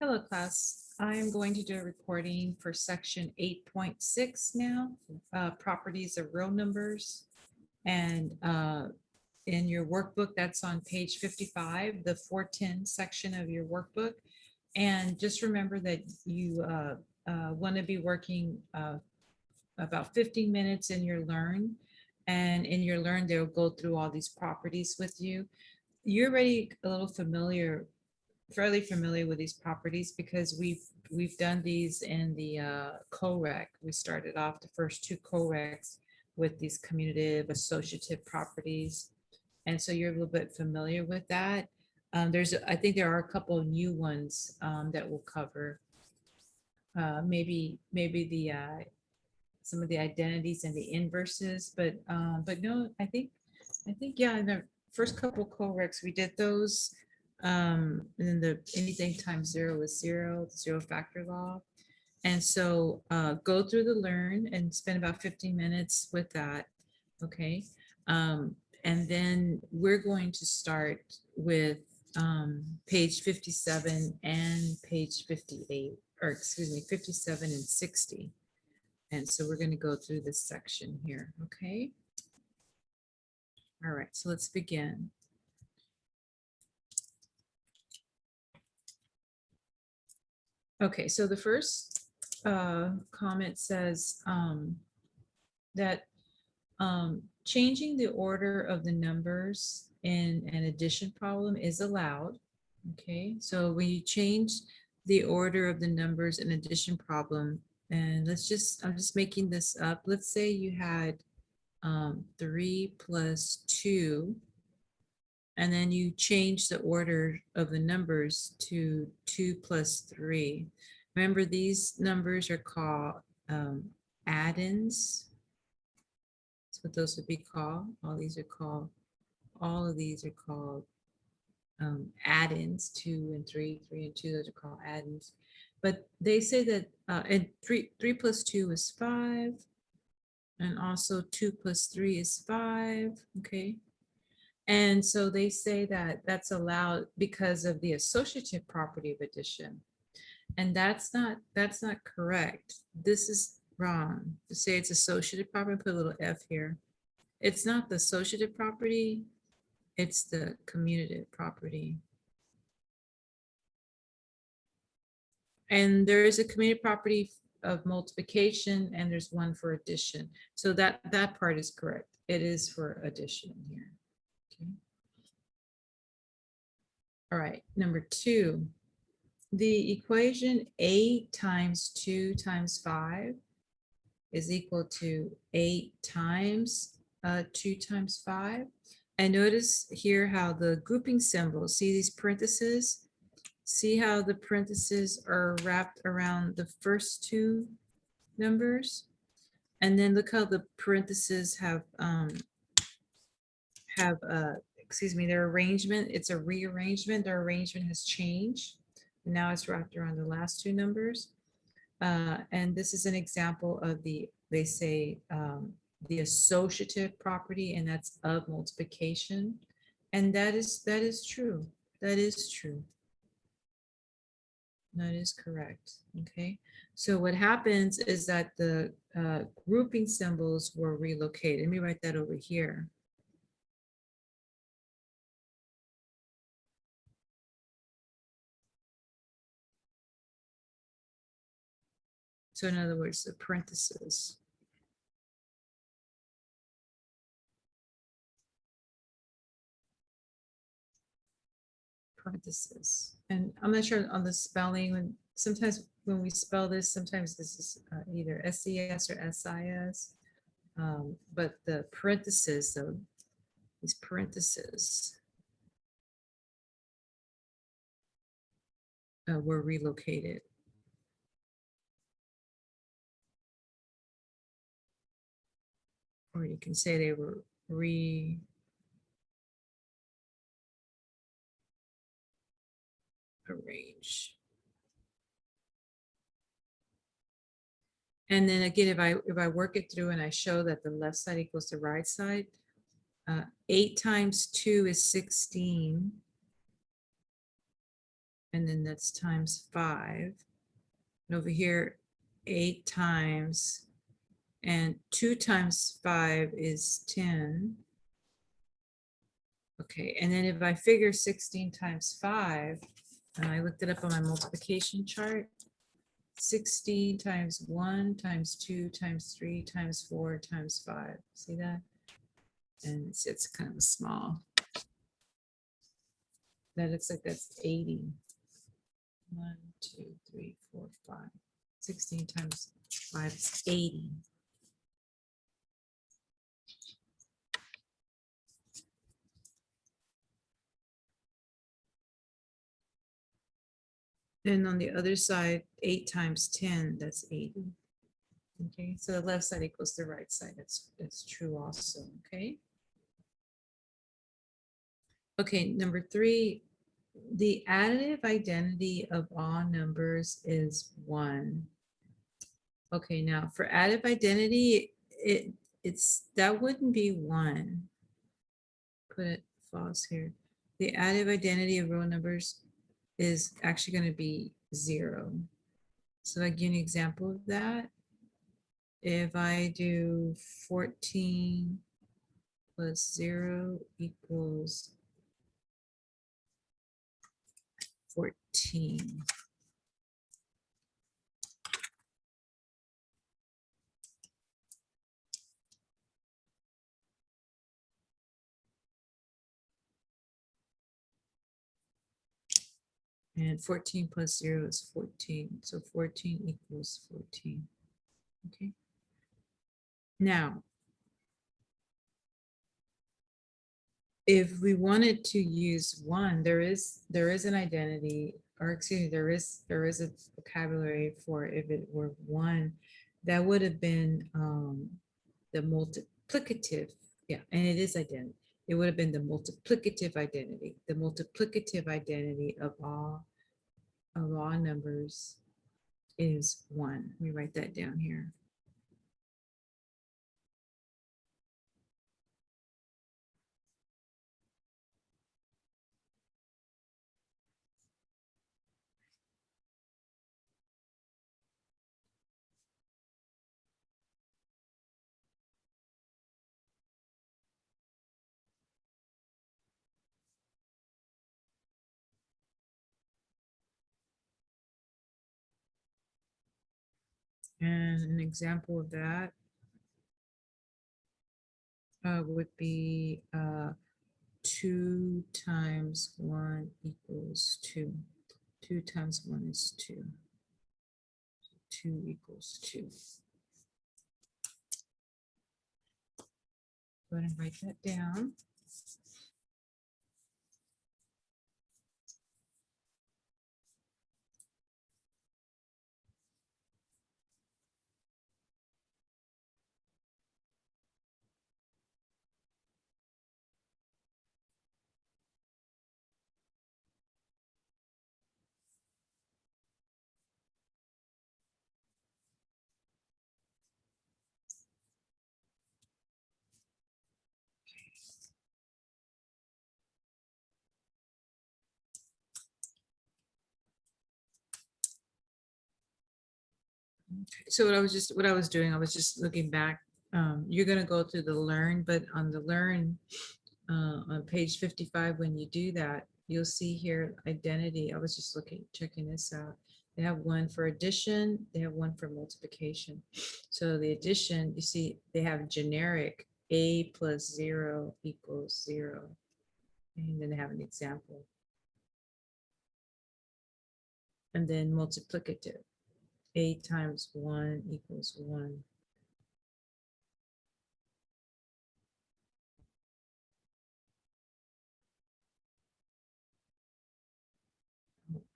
Hello, class. I am going to do a recording for section 8.6 now, properties of real numbers. And in your workbook, that's on page 55, the 410 section of your workbook. And just remember that you want to be working about 15 minutes in your Learn. And in your Learn, they'll go through all these properties with you. You're already a little fairly familiar with these properties because we've done these in the COREC. We started off the first two CORECs with these commutative associative properties. And so you're a little bit familiar with that. I think there are a couple of new ones that we'll cover. Maybe the some of the identities and the inverses, but no, I think yeah, in the first couple CORECs we did those. And then the anything times zero is zero, the zero factor law. And so go through the Learn and spend about 15 minutes with that. Okay. And then we're going to start with page 57 and page 58, or excuse me, 57 and 60. And so we're going to go through this section here. Okay. All right. So let's begin. Okay, so the first comment says that changing the order of the numbers in an addition problem is allowed. Okay, so when you change the order of the numbers in addition problem, and I'm just making this up. Let's say you had 3 plus 2. And then you change the order of the numbers to 2 plus 3. Remember, these numbers are called add-ins. That's what those would be called. All of these are called add-ins, 2 and 3, 3 and 2, those are called add-ins. But they say that and 3 plus 2 is 5. And also 2 plus 3 is 5. Okay. And so they say that that's allowed because of the associative property of addition. And that's not correct. This is wrong. To say it's associative property, put a little F here. It's not the associative property, it's the commutative property. And there is a commutative property of multiplication and there's one for addition. So that part is correct. It is for addition here. All right, number 2, the equation 8 times 2 times 5 is equal to 8 times 2 times 5. And notice here how the grouping symbols, see these parentheses? See how the parentheses are wrapped around the first two numbers? And then look how the parentheses have excuse me, their arrangement, it's a rearrangement. Their arrangement has changed. And now it's wrapped around the last two numbers. And this is an example of they say the associative property, and that's of multiplication. And that is true. That is true. That is correct. Okay. So what happens is that the grouping symbols were relocated. Let me write that over here. So in other words, the parentheses. Parentheses. And I'm not sure on the spelling, when sometimes when we spell this, sometimes this is either SES or SIS. But the parentheses, though, these parentheses were relocated. Or you can say they were rearranged. And then again, if I work it through and I show that the left side equals the right side, 8 times 2 is 16. and then that's times 5. And over here, 8 times, and 2 times 5 is 10. Okay, and then if I figure 16 times 5, and I looked it up on my multiplication chart, 16 times 1 times 2 times 3 times 4 times 5. See that? And it's kind of small. That looks like that's 80. 1, 2, 3, 4, 5. 16 times 5 is 80. Then on the other side, 8 times 10, that's 80. Okay, so the left side equals the right side. That's true also. Okay. Okay, number 3, the additive identity of all numbers is 1. Okay, now for additive identity, that wouldn't be 1. Put it false here. The additive identity of real numbers is actually going to be 0. So I give you an example of that. If I do 14 plus 0 equals 14. And 14 plus 0 is 14. So 14 equals 14. Okay. Now, if we wanted to use 1, there is an identity, or excuse me, there is a vocabulary for if it were 1, that would have been the multiplicative. Yeah, and it is identity. It would have been the multiplicative identity. The multiplicative identity of all numbers is 1. Let me write that down here. And an example of that would be 2 times 1 equals 2. 2 times 1 is 2. 2 equals 2. Go ahead and write that down. So what I was doing, I was just looking back. You're going to go through the learn, but on the learn on page 55, when you do that, you'll see here identity. I was just checking this out. They have one for addition. They have one for multiplication. So the addition, you see, they have generic a plus 0 equals 0. And then they have an example. And then multiplicative. A times 1 equals 1.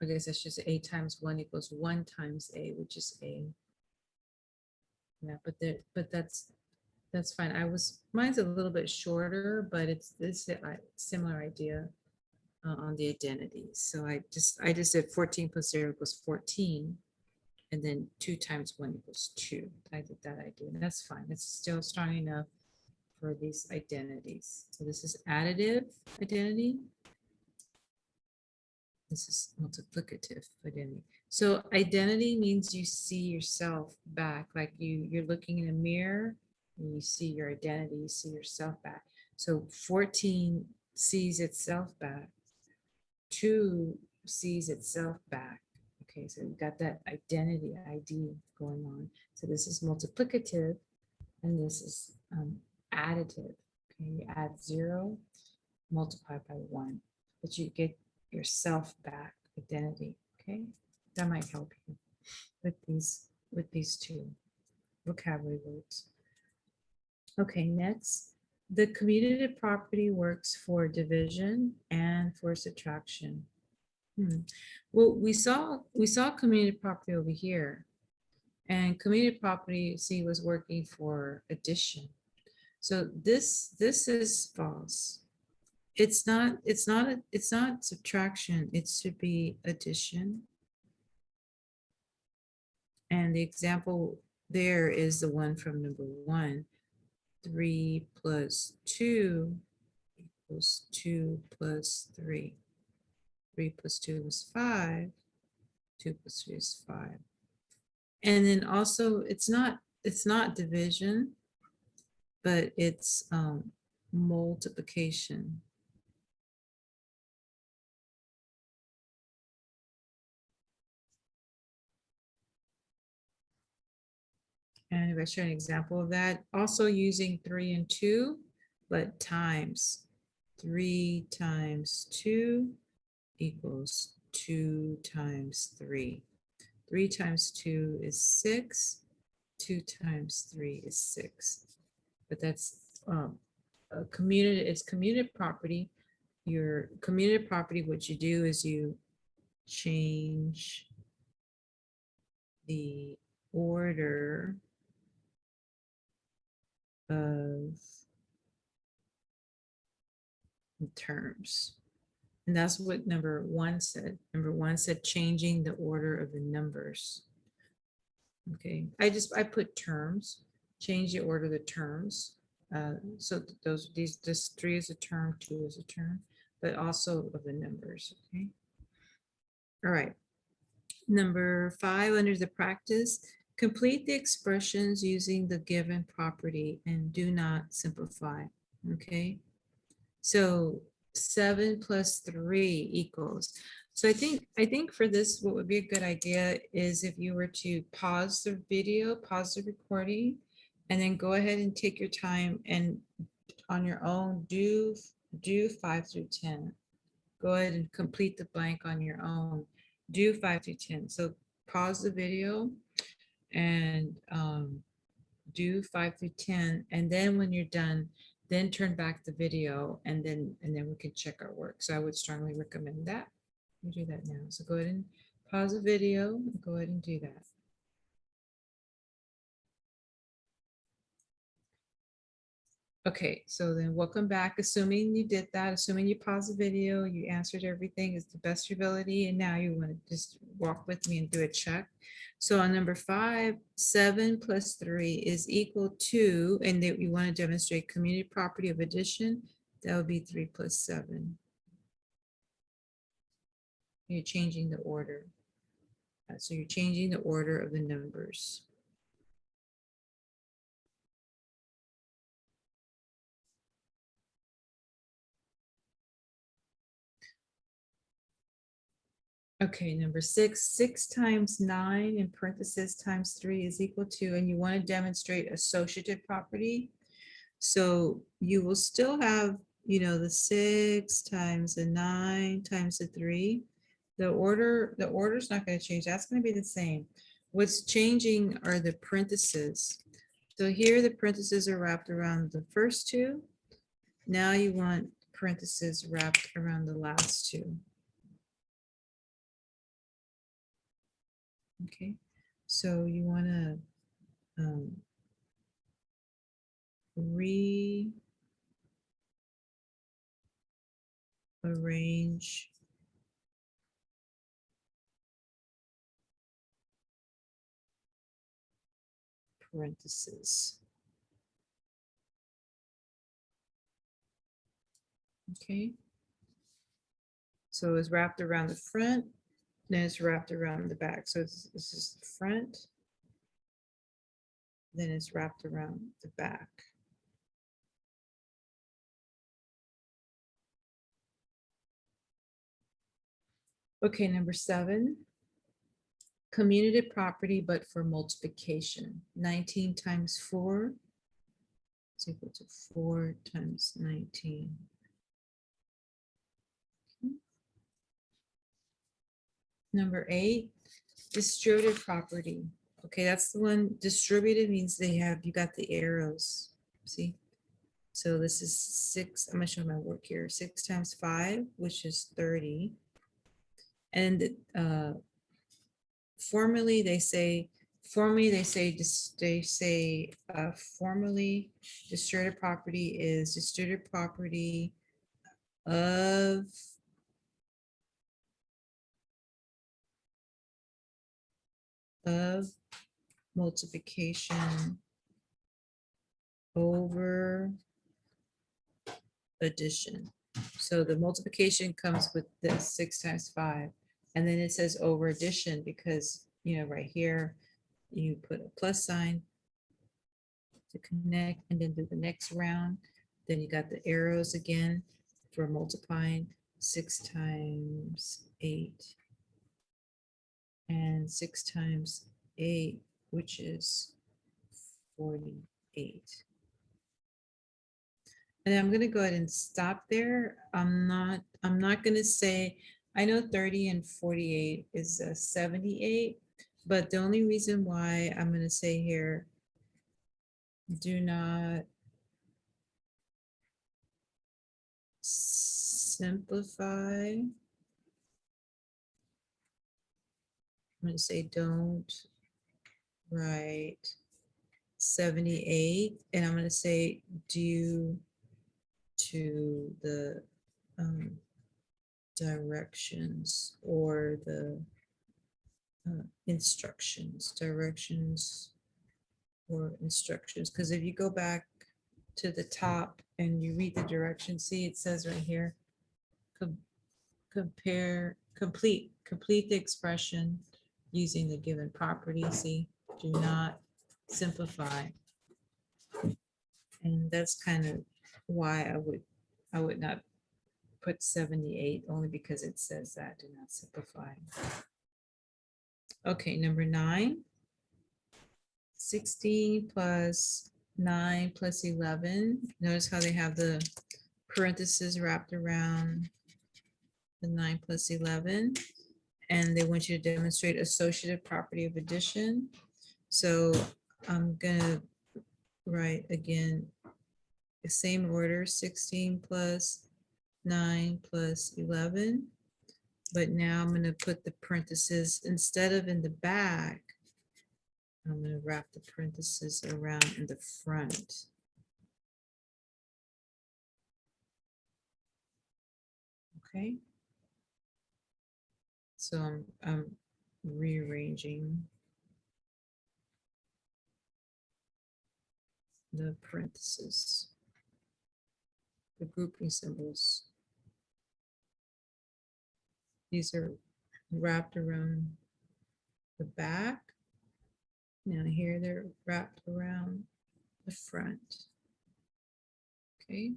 I guess that's just A times 1 equals 1 times A, which is A. Yeah, but that's fine. Mine's a little bit shorter, but it's a similar idea on the identities. So I just did 14 plus 0 equals 14. And then 2 times 1 equals 2. I did that idea. And that's fine. It's still strong enough for these identities. So this is additive identity. This is multiplicative identity. So identity means you see yourself back, like you're looking in a mirror and you see your identity, you see yourself back. So 14 sees itself back. 2 sees itself back. Okay, so you've got that identity ID going on. So this is multiplicative and this is additive. Okay, you add 0, multiply by 1, but you get yourself back identity. Okay, that might help you with these two vocabulary words. Okay, next, the commutative property works for division and for subtraction. Well, we saw commutative property over here, and commutative property, see, was working for addition. So this is false. It's not subtraction. It should be addition. And the example there is the one from number 1. 3 plus 2 equals 2 plus 3. 3 plus 2 is 5. 2 plus 3 is 5. And then also it's not division, but it's multiplication. And if I show an example of that, also using 3 and 2, but times. 3 times 2 equals 2 times 3. 3 times 2 is 6. 2 times 3 is 6. But that's a commutative, it's commutative property. Your commutative property, what you do is you change the order of terms. And that's what number 1 said. Number 1 said changing the order of the numbers. Okay, I put terms, change the order of the terms. So this 3 is a term, 2 is a term, but also of the numbers. Okay. All right. Number 5, under the practice, complete the expressions using the given property and do not simplify. Okay. So 7 plus 3 equals. So I think for this, what would be a good idea is if you were to pause the video, pause the recording, and then go ahead and take your time and on your own do 5 through 10. Go ahead and complete the blank on your own. Do 5 through 10. So pause the video and do 5 through 10, and then when you're done, then turn back the video, and then we can check our work. So I would strongly recommend that. You do that now. So go ahead and pause the video and go ahead and do that. Okay, so then welcome back. Assuming you did that, assuming you paused the video, you answered everything as the best of your ability, and now you want to just walk with me and do a check. So on number 5, 7 plus 3 is equal to, and that you want to demonstrate commutative property of addition, that would be 3 plus 7. You're changing the order. So you're changing the order of the numbers. Okay, number 6, 6 times 9 in parentheses times 3 is equal to, and you want to demonstrate associative property. So you will still have, the 6 times the 9 times the 3. The order is not going to change. That's going to be the same. What's changing are the parentheses. So here the parentheses are wrapped around the first 2. Now you want parentheses wrapped around the last 2. Okay, so you want to rearrange parentheses. Okay, So it's wrapped around the front, then it's wrapped around the back. So this is the front, then it's wrapped around the back. Okay, number 7. Commutative property, but for multiplication. 19 times 4 is equal to 4 times 19. Number 8, distributive property. Okay, that's the one. Distributive means you got the arrows. See? So this is 6. I'm gonna show my work here. 6 times 5, which is 30. And formally they say distributive property is distributive property of multiplication over addition. So the multiplication comes with this 6 times 5, and then it says over addition because, you know, right here you put a plus sign to connect and then do the next round. Then you got the arrows again for multiplying. 6 times 8 and 6 times 8, which is 48. And I'm going to go ahead and stop there. I'm not going to say, I know 30 and 48 is 78, but the only reason why I'm going to say here, do not simplify. I'm going to say don't write 78, and I'm going to say due to the directions or the directions or instructions. Because if you go back to the top and you read the directions, see it says right here, complete the expression using the given property. See, do not simplify. And that's kind of why I would not put 78, only because it says that, do not simplify. Okay, number 9, 16 plus 9 plus 11. Notice how they have the parentheses wrapped around the 9 plus 11. And they want you to demonstrate associative property of addition. So I'm gonna write again the same order, 16 plus 9 plus 11. But now I'm going to put the parentheses, instead of in the back, I'm going to wrap the parentheses around in the front. Okay. So I'm rearranging the parentheses, the grouping symbols. These are wrapped around the back. Now here they're wrapped around the front. Okay.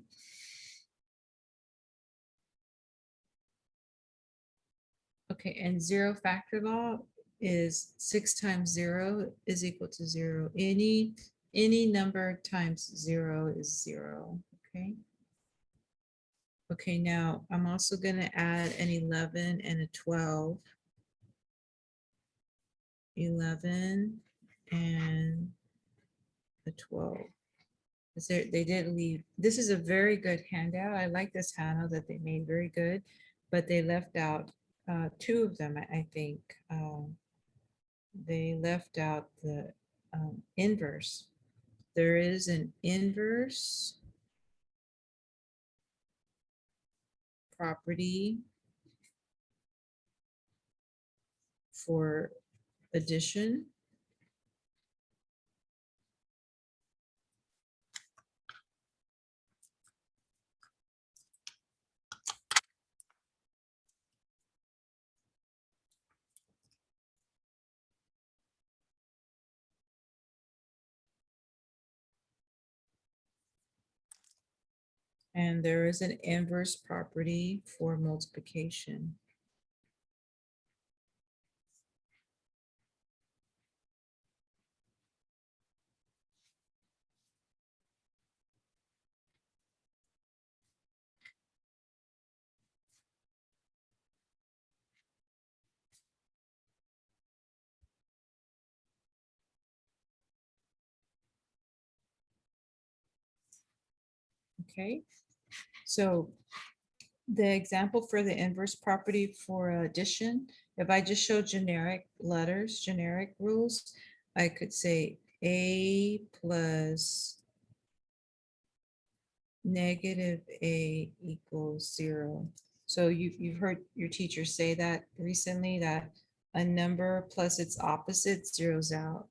Okay, and 0 factor law is 6 times 0 is equal to 0. Any number times 0 is 0. Okay. Okay, now I'm also going to add an 11 and a 12. 11 and a 12. They did leave. This is a very good handout. I like this handout that they made, very good, but they left out 2 of them, I think. They left out the inverse. There is an inverse property for addition. And there is an inverse property for multiplication. Okay, so the example for the inverse property for addition, if I just show generic letters, generic rules, I could say A plus negative A equals 0. So you've heard your teacher say that recently, that a number plus its opposite zeroes out.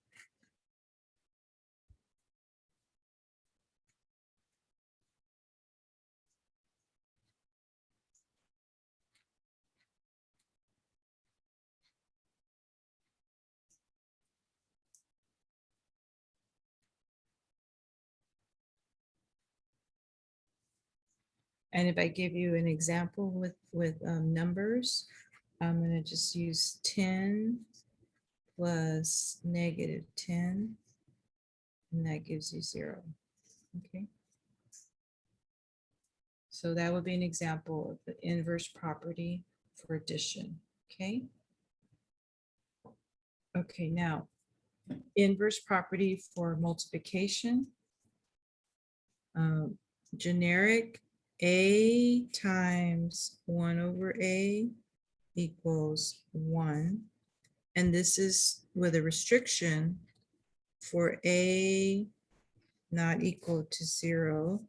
And if I give you an example with numbers, I'm going to just use 10 plus negative 10, and that gives you 0. Okay. So that would be an example of the inverse property for addition. Okay. Okay, now inverse property for multiplication. Generic A times 1 over A equals 1. And this is with a restriction for A not equal to 0.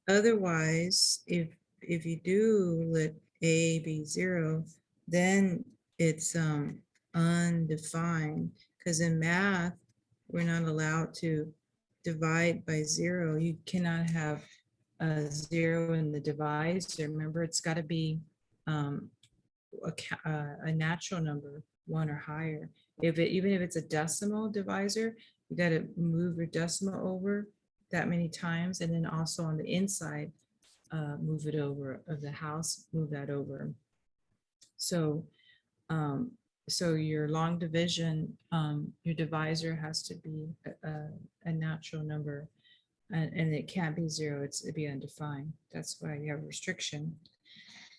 Otherwise, if you do let A be 0, then it's undefined, because in math, we're not allowed to divide by 0. You cannot have a 0 in the divisor. Remember, it's got to be a natural number, 1 or higher. Even if it's a decimal divisor, you got to move your decimal over that many times, and then also on the inside, move it over of the house, move that over. So so your long division, your divisor has to be a natural number, and it can't be 0, it'd be undefined. That's why you have restriction.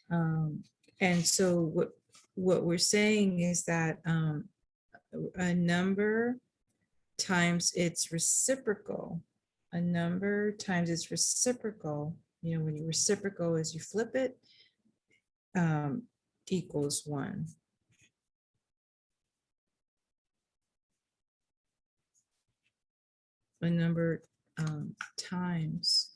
And so what we're saying is that a number times its reciprocal, a number times its reciprocal, when you reciprocal is you flip it, equals 1. A number times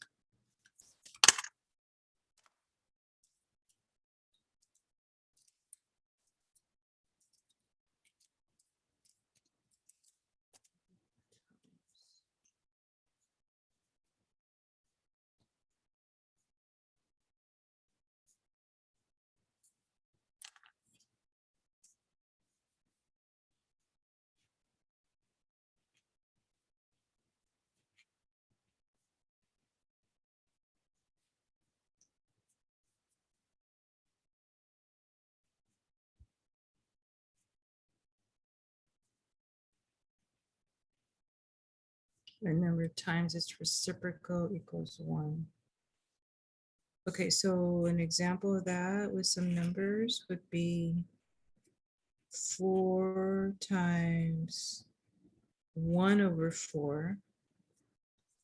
a number times its reciprocal equals 1. Okay, so an example of that with some numbers would be 4 times 1 over 4.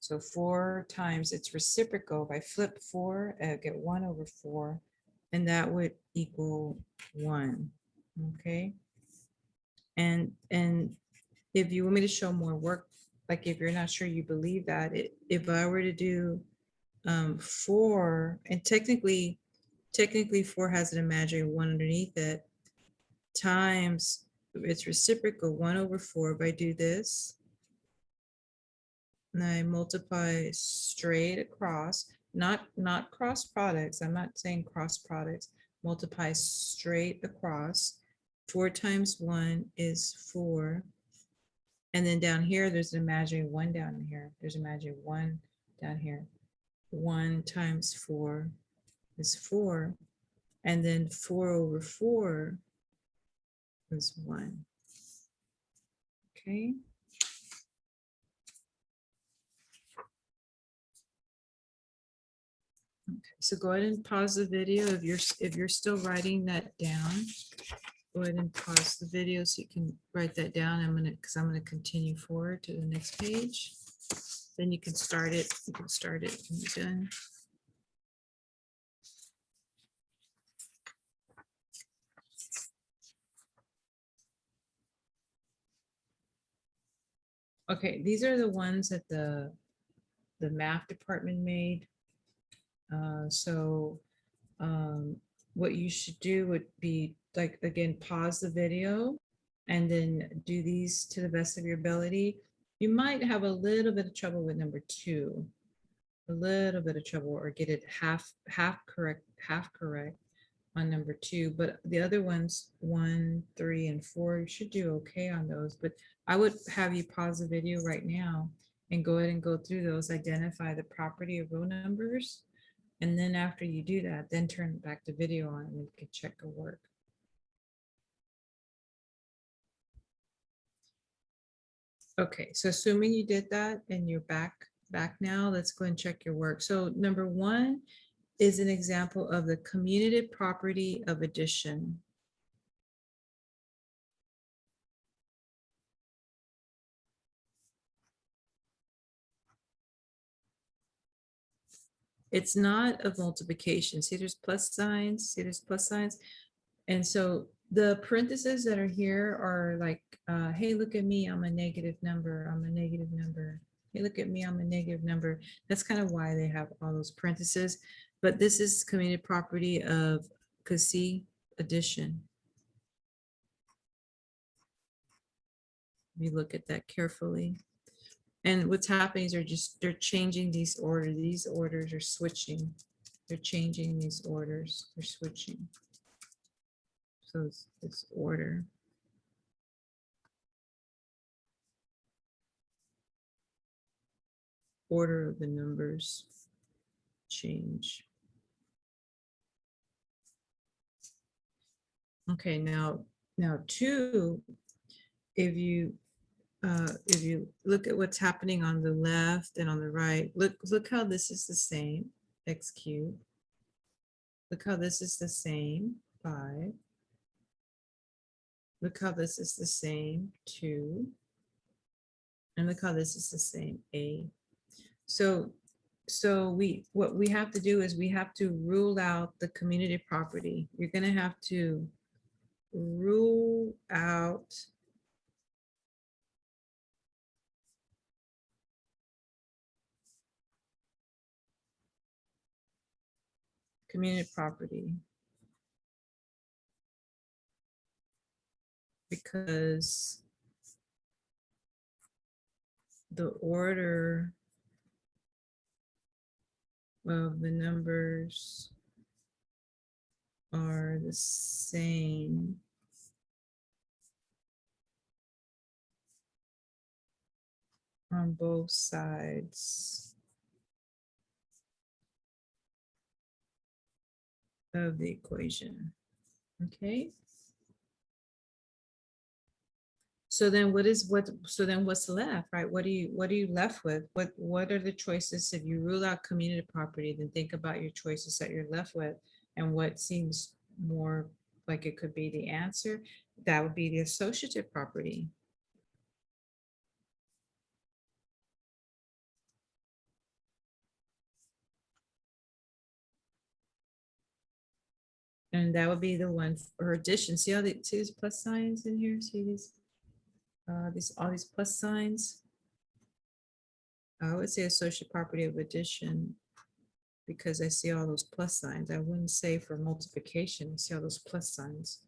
So 4 times its reciprocal, if I flip 4, I get 1 over 4, and that would equal 1. Okay. And if you want me to show more work, like if you're not sure you believe that, if I were to do 4, and technically 4 has an imaginary 1 underneath it, times its reciprocal 1 over 4. If I do this, and I multiply straight across, not cross products. I'm not saying cross products. Multiply straight across. 4 times 1 is 4. And then down here, there's an imaginary 1 down here. There's an imaginary 1 down here. 1 times 4 is 4. And then 4 over 4 is 1. Okay. Okay, so go ahead and pause the video if you're still writing that down. Go ahead and pause the video so you can write that down. I'm gonna continue forward to the next page. Then you can start it. You can start it when you're done. Okay, these are the ones that the math department made. So what you should do would be, like, again, pause the video and then do these to the best of your ability. You might have a little bit of trouble with number 2, a little bit of trouble, or get it half correct on number 2, but the other ones, 1, 3, and 4, you should do okay on those. But I would have you pause the video right now and go ahead and go through those, identify the property of row numbers. And then after you do that, then turn back the video on and you can check your work. Okay, so assuming you did that and you're back now, let's go and check your work. So number 1 is an example of the commutative property of addition. It's not of multiplication. See, there's plus signs. See, there's plus signs. And so the parentheses that are here are like, hey, look at me, I'm a negative number. I'm a negative number. Hey, look at me, I'm a negative number. That's kind of why they have all those parentheses. But this is commutative property of, because see, addition. You look at that carefully. And what's happening is they're changing these orders. These orders are switching. They're changing these orders. They're switching. So it's order. Order of the numbers change. Okay, now 2, if you look at what's happening on the left and on the right, look how this is the same, x cubed. Look how this is the same, 5. Look how this is the same, 2. And look how this is the same, 8. So what we have to do is we have to rule out the commutative property. You're going to have to rule out commutative property, because the order of the numbers are the same on both sides of the equation. Okay. So then so then what's left, right? What are you left with? What are the choices? If you rule out commutative property, then think about your choices that you're left with and what seems more like it could be the answer. That would be the associative property. And that would be the one for addition. See how see these plus signs in here? See these all these plus signs? I would say associative property of addition because I see all those plus signs. I wouldn't say for multiplication. I see all those plus signs.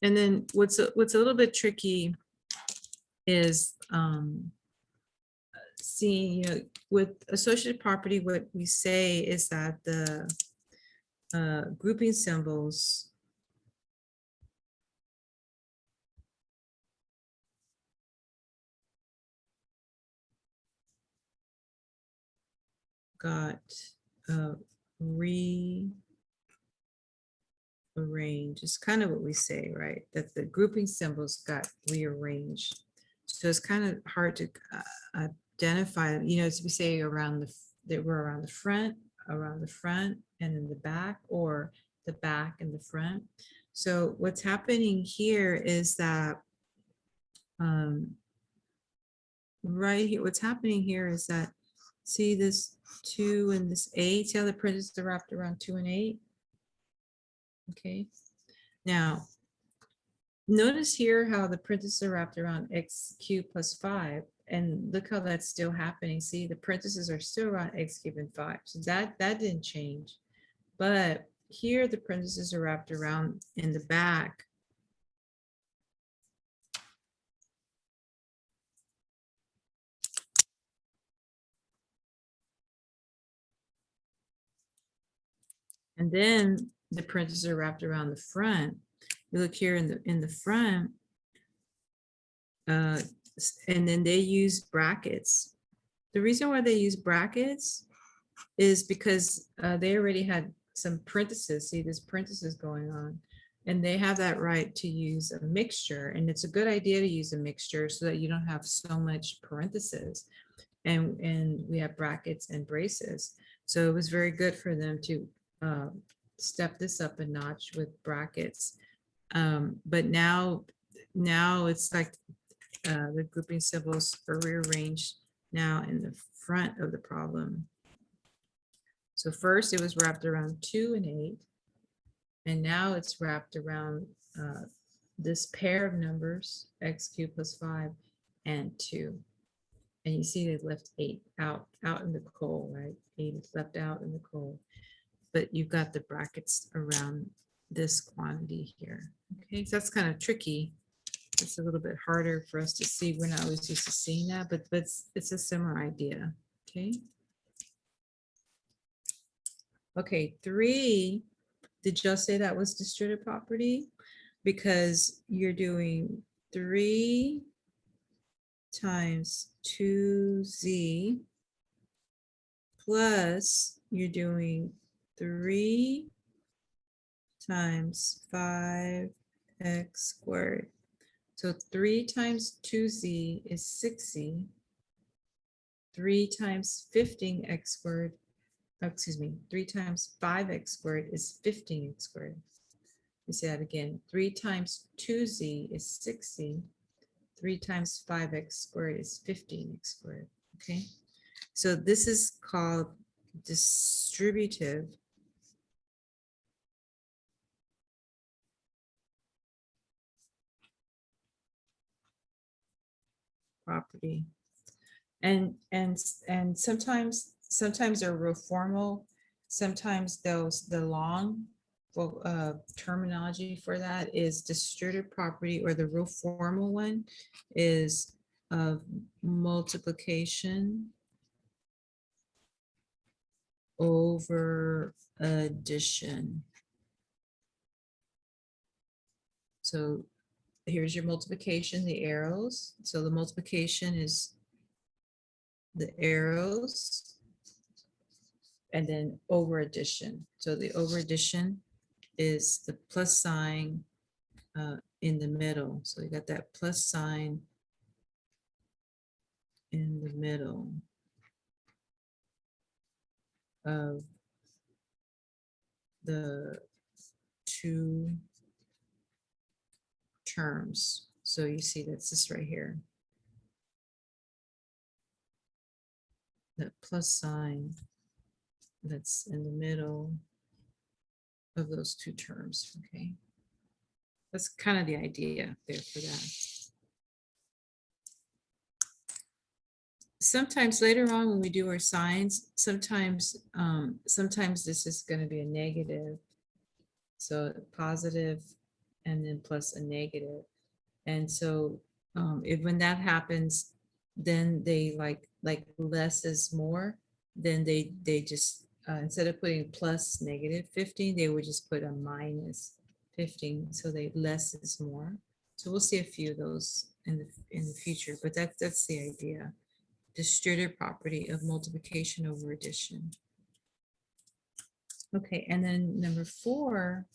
And then what's a little bit tricky is seeing, you know, with associative property, what we say is that the grouping symbols got rearranged. It's kind of what we say, right? That the grouping symbols got rearranged. So it's kind of hard to identify them. You know, as we say around they were around the front and in the back, or the back and the front. So what's happening here is that right here, what's happening here is that, see this 2 and this 8, see how the parentheses are wrapped around 2 and 8? Okay, now notice here how the parentheses are wrapped around x cubed plus 5, and look how that's still happening. See, the parentheses are still around x cubed and 5, so that didn't change. But here the parentheses are wrapped around in the back. And then the parentheses are wrapped around the front. You look here in the front, and then they use brackets. The reason why they use brackets is because they already had some parentheses. See, there's parentheses going on, and they have that right to use a mixture. And it's a good idea to use a mixture so that you don't have so much parentheses. And we have brackets and braces. So it was very good for them to step this up a notch with brackets. But now it's like the grouping symbols are rearranged now in the front of the problem. So first it was wrapped around 2 and 8, and now it's wrapped around this pair of numbers, x cubed plus 5 and 2. And you see they left 8 out in the cold, right? 8 is left out in the cold. But you've got the brackets around this quantity here. Okay, so that's kind of tricky. It's a little bit harder for us to see. We're not always used to seeing that, but it's a similar idea. Okay. Okay, 3. Did y'all say that was distributive property? Because you're doing 3 times 2z plus you're doing 3 times 5x squared. So 3 times 2z is 6z. 3 times 15x squared, excuse me, 3 times 5x squared is 15x squared. We say that again. 3 times 2z is 6z. 3 times 5x squared is 15x squared. Okay, so this is called distributive property. And sometimes they're real formal. Sometimes the long terminology for that is distributive property, or the real formal one is of multiplication over addition. So here's your multiplication, the arrows. So the multiplication is the arrows, and then over addition. So the over addition is the plus sign in the middle. So you got that plus sign in the middle of the two terms. So you see that's this right here. That plus sign that's in the middle of those two terms. Okay, that's kind of the idea there for that. Sometimes later on when we do our signs, sometimes this is going to be a negative. So positive and then plus a negative. And so when that happens, then they like less is more, then they just instead of putting plus negative 15, they would just put a minus 15. So they less is more. So we'll see a few of those in the future, but that's the idea. distributive property of multiplication over addition. Okay, and then number 4,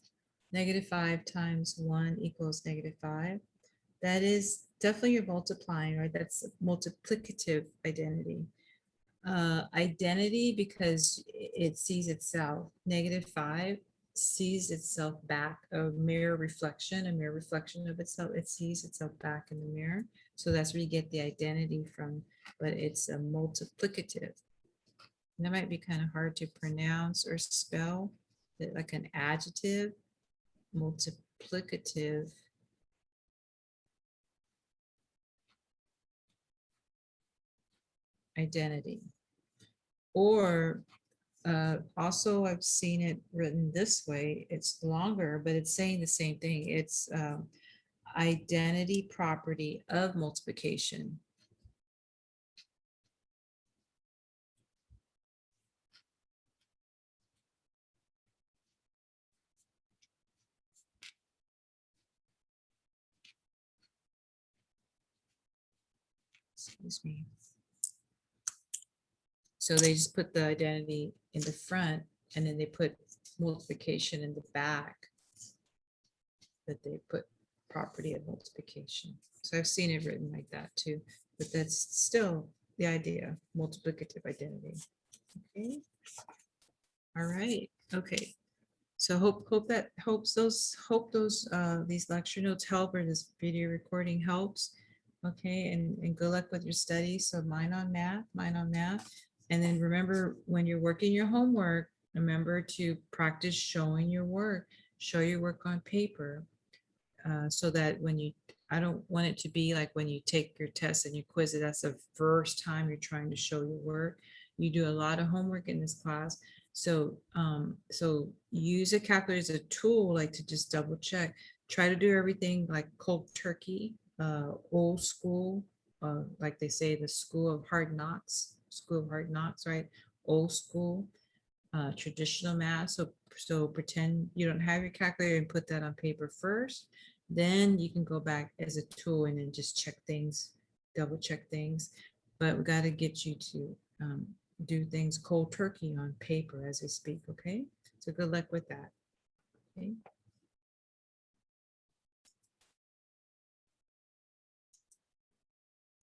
-5 times 1 equals -5. That is definitely you're multiplying, right? That's multiplicative identity. Identity because it sees itself. -5 sees itself back, a mirror reflection of itself. It sees itself back in the mirror. So that's where you get the identity from, but it's a multiplicative. And that might be kind of hard to pronounce or spell, like an adjective, multiplicative. Identity. Or also I've seen it written this way. It's longer, but it's saying the same thing. It's identity property of multiplication. Excuse me. So they just put the identity in the front and then they put multiplication in the back. That they put property of multiplication. So I've seen it written like that too, but that's still the idea, multiplicative identity. Okay. All right. Okay. So hope those these lecture notes help, or this video recording helps. Okay, and good luck with your studies. So mine on math. And then remember, when you're working your homework, remember to practice showing your work. Show your work on paper. So that when you, I don't want it to be like when you take your test and you quiz it, that's the first time you're trying to show your work. You do a lot of homework in this class. So, so use a calculator as a tool, like to just double check. Try to do everything like cold turkey, old school, like they say, the school of hard knocks, right? Old school, traditional math. So pretend you don't have your calculator and put that on paper first. Then you can go back as a tool and then just check things, double check things. But we got to get you to do things cold turkey on paper as we speak. Okay. So good luck with that. Okay.